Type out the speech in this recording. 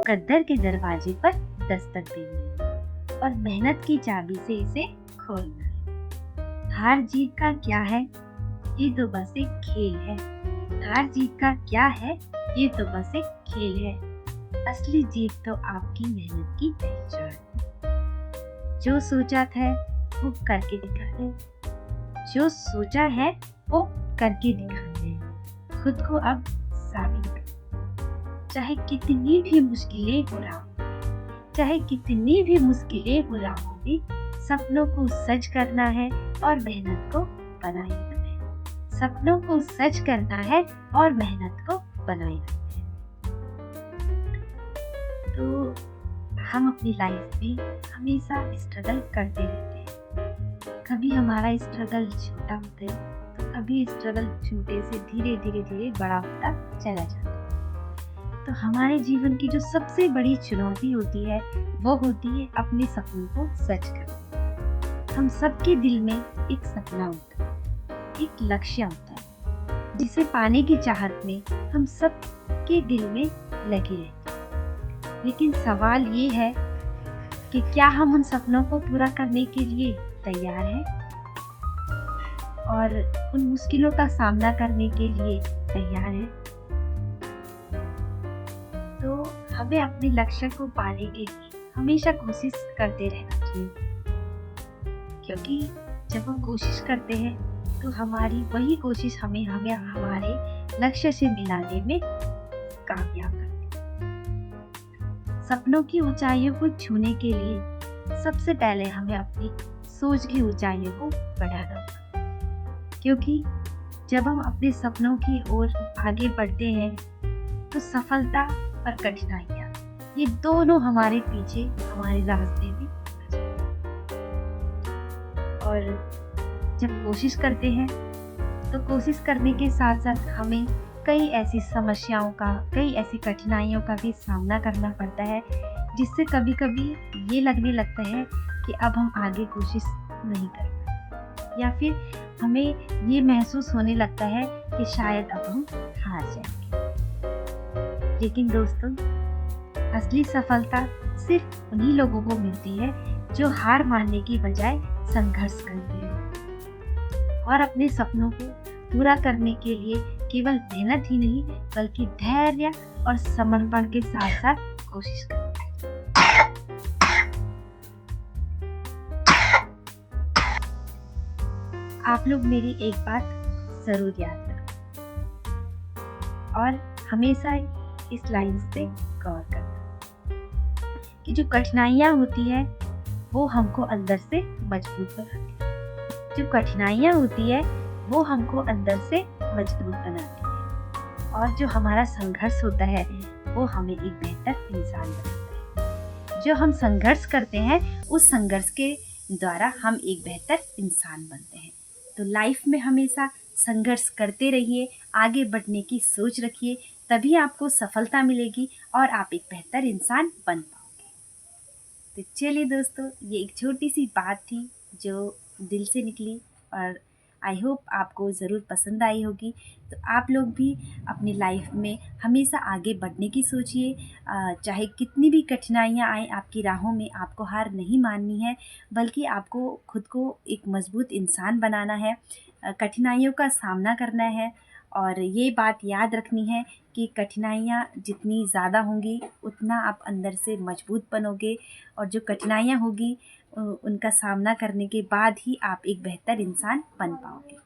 मुकद्दर के दरवाजे पर दस्तक देनी है और मेहनत की चाबी से इसे खोलना है। हार जीत का क्या है, ये तो बस एक खेल है। हार जीत का क्या है, ये तो बस एक खेल है। असली जीत तो आपकी मेहनत की पहचान। जो सोचा था वो करके दिखाना है। जो सोचा है वो करके दिखाना है। खुद को अब साबित करो। चाहे कितनी भी मुश्किलें हो रहा हो, चाहे कितनी भी मुश्किलें हो रहा हो भी, सपनों को सच करना है और मेहनत को बनाए रखना है। सपनों को सच करना है और मेहनत को बनाए रखना है। तो हम अपनी लाइफ में हमेशा स्ट्रगल करते रहते हैं। कभी हमारा स्ट्रगल छोटा होता है तो कभी स्ट्रगल छोटे से धीरे धीरे धीरे बड़ा होता चला जाता है। तो हमारे जीवन की जो सबसे बड़ी चुनौती होती है वो होती है अपने सपनों को सच करना। हम सबके दिल में एक सपना होता है, एक लक्ष्य होता है जिसे पाने की चाहत में हम सबके दिल में लगे रहते हैं। लेकिन सवाल ये है कि क्या हम उन सपनों को पूरा करने के लिए तैयार हैं और उन मुश्किलों का सामना करने के लिए तैयार हैं। तो हमें अपने लक्ष्य को पाने के लिए हमेशा कोशिश करते रहना चाहिए, क्योंकि जब हम कोशिश करते हैं तो हमारी वही कोशिश हमें हमारे लक्ष्य से मिलाने में कामयाब करती है। सपनों की ऊंचाइयों को छूने के लिए सबसे पहले हमें अपनी सोच की ऊंचाइयों को बढ़ाना होगा, क्योंकि जब हम अपने सपनों की ओर आगे बढ़ते हैं तो सफलता और कठिनाइयाँ ये दोनों हमारे पीछे हमारे रास्ते में आ जाती हैं। और जब कोशिश करते हैं तो कोशिश करने के साथ साथ हमें कई ऐसी समस्याओं का, कई ऐसी कठिनाइयों का भी सामना करना पड़ता है, जिससे कभी कभी ये लगने लगता है कि अब हम आगे कोशिश नहीं कर पाए, या फिर हमें ये महसूस होने लगता है कि शायद अब हम हार जाएंगे। लेकिन दोस्तों, असली सफलता सिर्फ उन्हीं लोगों को मिलती है जो हार मानने की बजाय संघर्ष करते हैं और अपने सपनों को पूरा करने के लिए केवल मेहनत ही नहीं बल्कि धैर्य और समर्पण के साथ साथ कोशिश करते हैं। आप लोग मेरी एक बात जरूर याद रखें और हमेशा इस लाइन से गौर करना कि जो कठिनाइयाँ होती है वो हमको अंदर से मजबूत बनाती है। जो कठिनाइयाँ होती है वो हमको अंदर से मजबूत बनाती है और जो हमारा संघर्ष होता है वो हमें एक बेहतर इंसान बनाता है। जो हम संघर्ष करते हैं उस संघर्ष के द्वारा हम एक बेहतर इंसान बनते हैं। तो लाइफ में हमेशा संघर्ष करते रहिए, आगे बढ़ने की सोच रखिए, तभी आपको सफलता मिलेगी और आप एक बेहतर इंसान बन पाओगे। तो चलिए दोस्तों, ये एक छोटी सी बात थी जो दिल से निकली और आई होप आपको ज़रूर पसंद आई होगी। तो आप लोग भी अपनी लाइफ में हमेशा आगे बढ़ने की सोचिए। चाहे कितनी भी कठिनाइयाँ आए आपकी राहों में, आपको हार नहीं माननी है, बल्कि आपको खुद को एक मजबूत इंसान बनाना है, कठिनाइयों का सामना करना है। और ये बात याद रखनी है कि कठिनाइयाँ जितनी ज़्यादा होंगी उतना आप अंदर से मजबूत बनोगे, और जो कठिनाइयाँ होगी उनका सामना करने के बाद ही आप एक बेहतर इंसान बन पाओगे।